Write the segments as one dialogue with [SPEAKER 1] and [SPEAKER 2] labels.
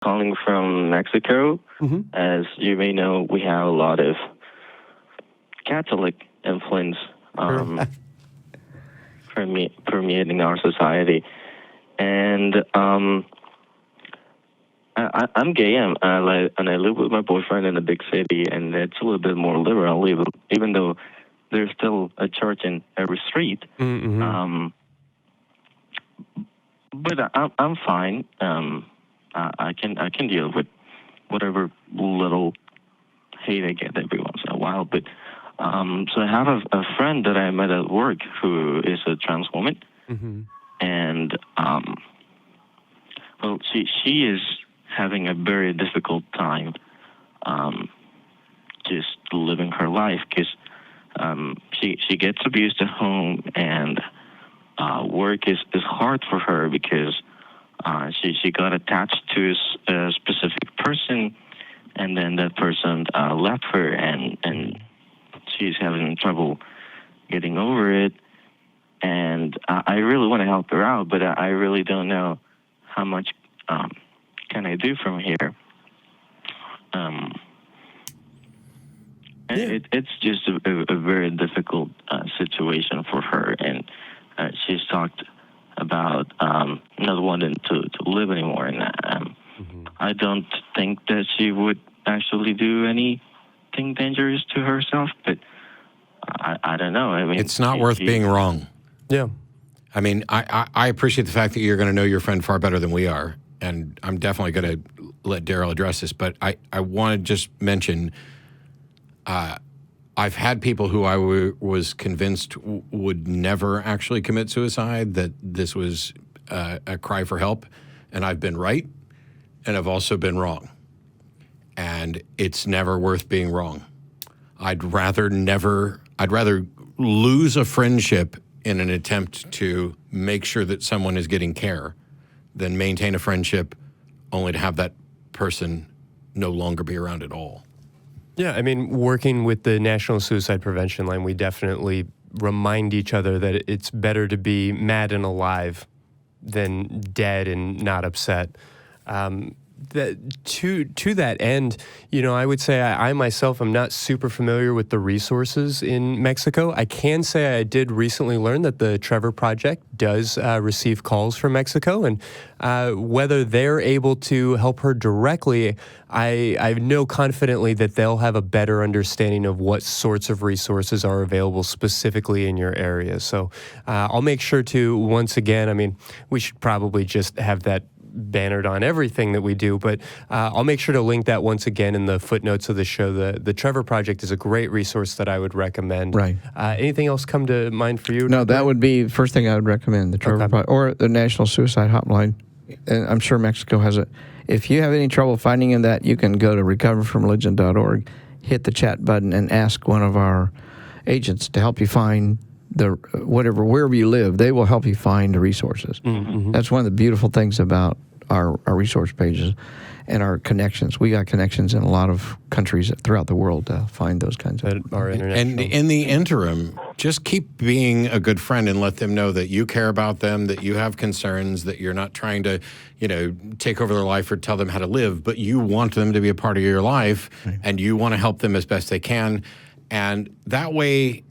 [SPEAKER 1] calling from Mexico.
[SPEAKER 2] Mm-hmm.
[SPEAKER 1] As you may know, we have a lot of Catholic influence permeating our society. And I'm gay, and I live with my boyfriend in a big city, and it's a little bit more liberal, even though there's still a church in every street.
[SPEAKER 2] Mm-hmm.
[SPEAKER 1] But I'm fine. I can deal with whatever little hate I get every once in a while. But so I have a friend that I met at work who is a trans woman,
[SPEAKER 2] Mm-hmm.
[SPEAKER 1] and well, she is having a very difficult time just living her life because she gets abused at home, and work is hard for her because she got attached to a specific person, and then that person left her, and she's having trouble getting over it. And I really want to help her out, but I really don't know how much can I do from here. It's just a very difficult situation for her, and she's talked about not wanting to live anymore, and I don't think that she would actually do anything dangerous to herself, but I don't know. I mean,
[SPEAKER 3] it's not worth being wrong.
[SPEAKER 2] Yeah.
[SPEAKER 3] I mean, I appreciate the fact that you're going to know your friend far better than we are, and I'm definitely going to let Darrel address this, but I want to just mention I've had people who I was convinced would never actually commit suicide, that this was a cry for help, and I've been right, and I've also been wrong. And it's never worth being wrong. I'd rather lose a friendship in an attempt to make sure that someone is getting care than maintain a friendship only to have that person no longer be around at all.
[SPEAKER 2] Yeah, I mean, working with the National Suicide Prevention Line, we definitely remind each other that it's better to be mad and alive than dead and not upset. To that end, you know, I would say I myself am not super familiar with the resources in Mexico. I can say I did recently learn that the Trevor Project does receive calls from Mexico, and whether they're able to help her directly, I know confidently that they'll have a better understanding of what sorts of resources are available specifically in your area. So I'll make sure to, once again, I mean, we should probably just have that bannered on everything that we do, but I'll make sure to link that once again in the footnotes of the show. The Trevor Project is a great resource that I would recommend.
[SPEAKER 4] Right.
[SPEAKER 2] Anything else come to mind for you?
[SPEAKER 4] No, that would be the first thing I would recommend, the Trevor Project, or the National Suicide Hotline. And I'm sure Mexico has it. If you have any trouble finding that, you can go to recoverfromreligion.org, hit the chat button, and ask one of our agents to help you find wherever you live. They will help you find the resources.
[SPEAKER 2] Mm-hmm.
[SPEAKER 4] That's one of the beautiful things about our resource pages and our connections. We got connections in a lot of countries throughout the world to find those kinds of
[SPEAKER 2] that are international.
[SPEAKER 3] And in the interim, just keep being a good friend and let them know that you care about them, that you have concerns, that you're not trying to, take over their life or tell them how to live, but you want them to be a part of your life, right, and you want to help them as best they can. And that way,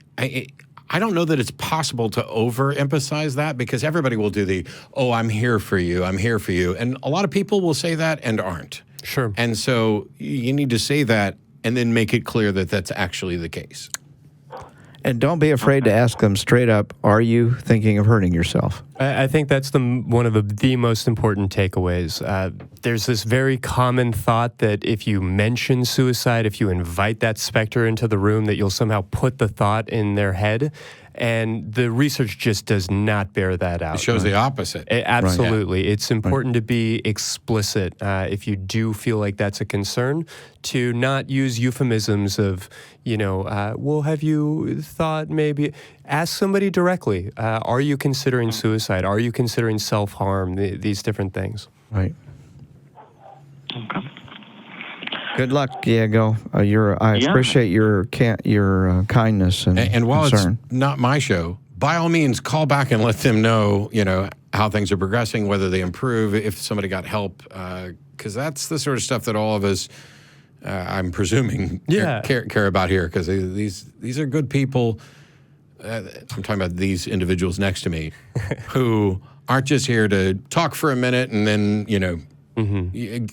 [SPEAKER 3] I don't know that it's possible to overemphasize that, because everybody will do I'm here for you, I'm here for you. And a lot of people will say that and aren't.
[SPEAKER 2] Sure.
[SPEAKER 3] And so you need to say that and then make it clear that that's actually the case.
[SPEAKER 4] And don't be afraid to ask them straight up, are you thinking of hurting yourself?
[SPEAKER 2] I think that's one of the most important takeaways. There's this very common thought that if you mention suicide, if you invite that specter into the room, that you'll somehow put the thought in their head. And the research just does not bear that out.
[SPEAKER 3] It shows the opposite.
[SPEAKER 2] Absolutely.
[SPEAKER 3] Right.
[SPEAKER 2] It's important to be explicit if you do feel like that's a concern, to not use euphemisms of, well, have you thought maybe, ask somebody directly, are you considering suicide? Are you considering self-harm? These different things.
[SPEAKER 4] Right. Good luck, Diego. I appreciate your kindness and
[SPEAKER 3] while
[SPEAKER 4] concern.
[SPEAKER 3] It's not my show, by all means, call back and let them know, how things are progressing, whether they improve, if somebody got help, because that's the sort of stuff that all of us, I'm presuming,
[SPEAKER 2] Yeah.
[SPEAKER 3] care about here, because these are good people. I'm talking about these individuals next to me who aren't just here to talk for a minute and then,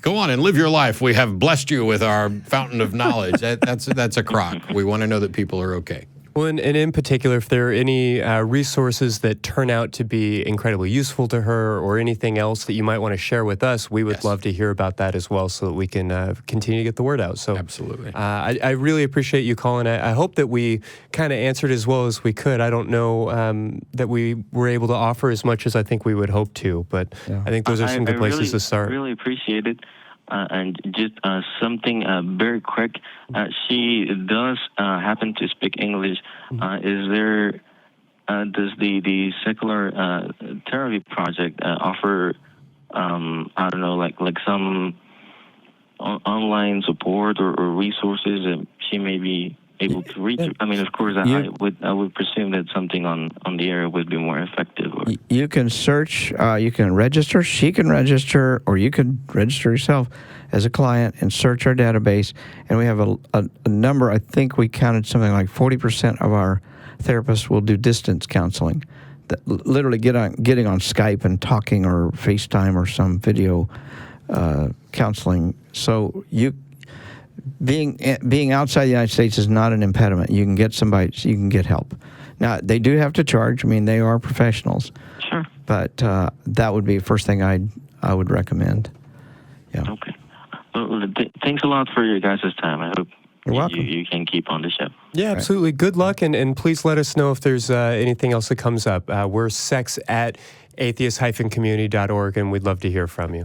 [SPEAKER 3] go on and live your life. We have blessed you with our fountain of knowledge. That's a crock. We want to know that people are okay.
[SPEAKER 2] Well, and in particular, if there are any resources that turn out to be incredibly useful to her or anything else that you might want to share with us, we would love to hear about that as well so that we can continue to get the word out. So
[SPEAKER 3] Absolutely.
[SPEAKER 2] I really appreciate you calling. I hope that we kind of answered as well as we could. I don't know that we were able to offer as much as I think we would hope to, but I think those are some good places to start.
[SPEAKER 1] I really appreciate it. And just something very quick. She does happen to speak English. Is there? Does the secular therapy project offer? I don't know, like some online support or resources that she may be able to reach? I mean, of course, I would presume that something on the air would be more effective.
[SPEAKER 4] You can search, you can register, she can register, or you can register yourself as a client and search our database. And we have a number, I think we counted something like 40% of our therapists will do distance counseling. Literally getting on Skype and talking or FaceTime or some video counseling. So being outside the United States is not an impediment. You can get somebody, you can get help. Now, they do have to charge. I mean, they are professionals.
[SPEAKER 1] Sure.
[SPEAKER 4] But that would be the first thing I would recommend. Yeah.
[SPEAKER 1] Okay. Well, thanks a lot for your guys' time. I hope
[SPEAKER 4] you
[SPEAKER 1] can keep on the show.
[SPEAKER 2] Yeah, absolutely. Good luck, and please let us know if there's anything else that comes up. We're sex at atheist-community.org, and we'd love to hear from you.